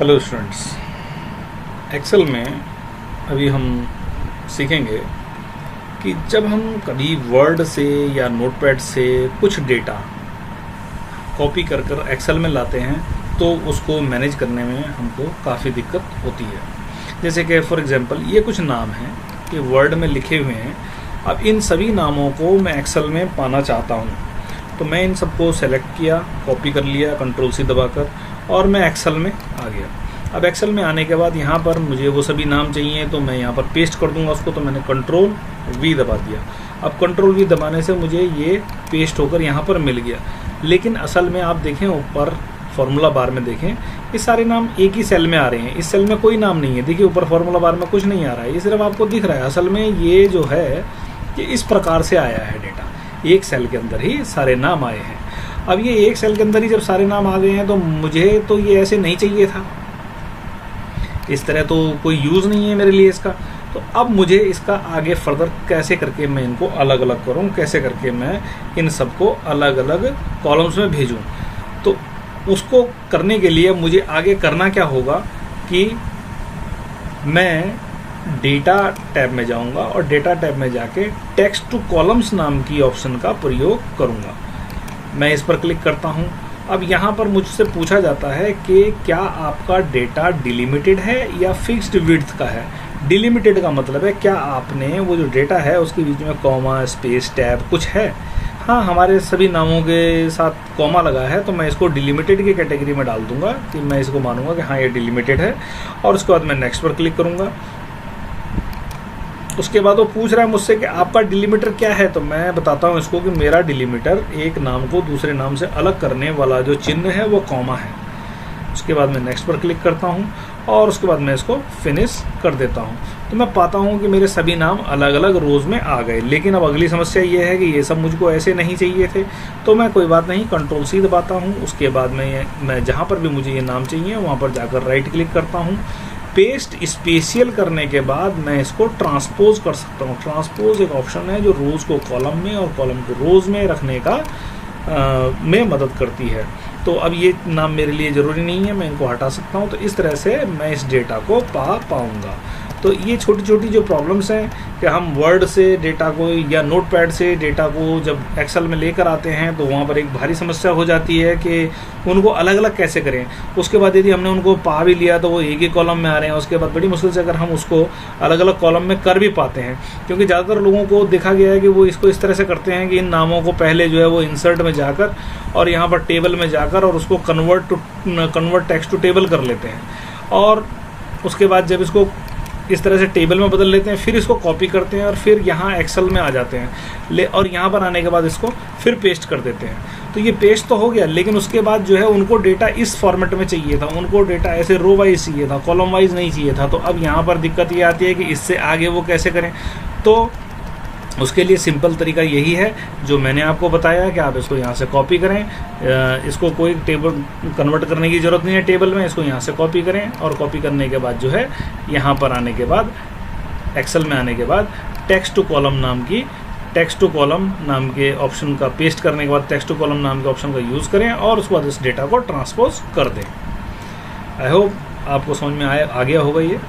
Hello students, Excel में अभी हम सीखेंगे कि जब हम कभी वर्ड से या नोटपैड से कुछ डेटा कॉपी कर कर एक्सेल में लाते हैं तो उसको मैनेज करने में हमको काफ़ी दिक्कत होती है। जैसे कि फॉर एग्जांपल ये कुछ नाम हैं कि वर्ड में लिखे हुए हैं। अब इन सभी नामों को मैं एक्सेल में पाना चाहता हूँ, तो मैं इन सबको सेलेक्ट किया, कॉपी कर लिया कंट्रोल सी दबाकर और मैं एक्सेल में आ गया। अब एक्सेल में आने के बाद यहाँ पर मुझे वो सभी नाम चाहिए तो मैं यहाँ पर पेस्ट कर दूंगा उसको, तो मैंने कंट्रोल वी दबा दिया। अब कंट्रोल वी दबाने से मुझे ये पेस्ट होकर यहाँ पर मिल गया। लेकिन असल में आप देखें ऊपर फार्मूला बार में देखें, ये सारे नाम एक ही सेल में आ रहे हैं। इस सेल में कोई नाम नहीं है। देखिए ऊपर फार्मूला बार में कुछ नहीं आ रहा है, ये सिर्फ आपको दिख रहा है। असल में ये जो है कि इस प्रकार से आया है डेटा, एक सेल के अंदर ही सारे नाम आए हैं। अब ये एक सेल के अंदर ही जब सारे नाम आ गए हैं तो मुझे तो ये ऐसे नहीं चाहिए था, इस तरह तो कोई यूज़ नहीं है मेरे लिए इसका। तो अब मुझे इसका आगे फर्दर कैसे करके मैं इनको अलग अलग करूं, कैसे करके मैं इन सबको अलग अलग कॉलम्स में भेजूं, तो उसको करने के लिए मुझे आगे करना क्या होगा कि मैं डेटा टैब में जाऊंगा और डेटा टैब में जाके टेक्स्ट टू कॉलम्स नाम की ऑप्शन का प्रयोग करूंगा। मैं इस पर क्लिक करता हूं। अब यहाँ पर मुझसे पूछा जाता है कि क्या आपका डेटा डिलिमिटेड है या फिक्स्ड विड्थ का है। डिलिमिटेड का मतलब है क्या आपने वो जो डेटा है उसके बीच में कॉमा, स्पेस, टैब कुछ है। हाँ, हमारे सभी नामों के साथ कॉमा लगा है, तो मैं इसको डिलिमिटेड की कैटेगरी में डाल दूंगा कि मैं इसको मानूंगा कि हाँ ये डिलिमिटेड है। और उसके बाद मैं नेक्स्ट पर क्लिक करूँगा। उसके बाद वो पूछ रहा है मुझसे कि आपका डिलीमीटर क्या है, तो मैं बताता हूँ इसको कि मेरा डिलीमीटर एक नाम को दूसरे नाम से अलग करने वाला जो चिन्ह है वो कॉमा है। उसके बाद मैं नेक्स्ट पर क्लिक करता हूँ और उसके बाद मैं इसको फिनिश कर देता हूँ। तो मैं पाता हूँ कि मेरे सभी नाम अलग अलग रोज़ में आ गए। लेकिन अब अगली समस्या ये है कि ये सब मुझको ऐसे नहीं चाहिए थे, तो मैं कोई बात नहीं कंट्रोल सी दबाता हूँ। उसके बाद मैं जहाँ पर भी मुझे ये नाम चाहिए वहाँ पर जाकर राइट क्लिक करता हूँ। पेस्ट स्पेशियल करने के बाद मैं इसको ट्रांसपोज कर सकता हूँ। ट्रांसपोज एक ऑप्शन है जो रोज़ को कॉलम में और कॉलम को रोज़ में रखने का में मदद करती है। तो अब ये नाम मेरे लिए ज़रूरी नहीं है, मैं इनको हटा सकता हूँ। तो इस तरह से मैं इस डेटा को पा पाऊँगा। तो ये छोटी छोटी जो प्रॉब्लम्स हैं कि हम वर्ड से डेटा को या नोटपैड से डेटा को जब एक्सेल में लेकर आते हैं तो वहाँ पर एक भारी समस्या हो जाती है कि उनको अलग अलग कैसे करें। उसके बाद यदि हमने उनको पा भी लिया तो वो एक ही कॉलम में आ रहे हैं। उसके बाद बड़ी मुश्किल से अगर हम उसको अलग अलग कॉलम में कर भी पाते हैं, क्योंकि ज़्यादातर लोगों को देखा गया है कि वो इसको इस तरह से करते हैं कि इन नामों को पहले जो है वो इंसर्ट में जाकर और यहाँ पर टेबल में जाकर और उसको कन्वर्ट टेक्स्ट टू टेबल कर लेते हैं। और उसके बाद जब इसको इस तरह से टेबल में बदल लेते हैं, फिर इसको कॉपी करते हैं और फिर यहाँ एक्सेल में आ जाते हैं और यहाँ पर आने के बाद इसको फिर पेस्ट कर देते हैं। तो ये पेस्ट तो हो गया, लेकिन उसके बाद जो है उनको डेटा इस फॉर्मेट में चाहिए था, उनको डेटा ऐसे रो वाइज चाहिए था, कॉलम वाइज नहीं चाहिए था। तो अब यहाँ पर दिक्कत ये आती है कि इससे आगे वो कैसे करें। तो उसके लिए सिंपल तरीका यही है जो मैंने आपको बताया कि आप इसको यहाँ से कॉपी करें। इसको कोई टेबल कन्वर्ट करने की ज़रूरत नहीं है टेबल में, इसको यहाँ से कॉपी करें और कॉपी करने के बाद जो है यहाँ पर आने के बाद एक्सेल में आने के बाद टेक्स्ट टू कॉलम नाम के ऑप्शन का पेस्ट करने के बाद टेक्स्ट टू कॉलम नाम के ऑप्शन का यूज़ करें और उसके बाद इस डेटा को ट्रांसपोज कर दें। आई होप आपको समझ में आ गया होगा ये।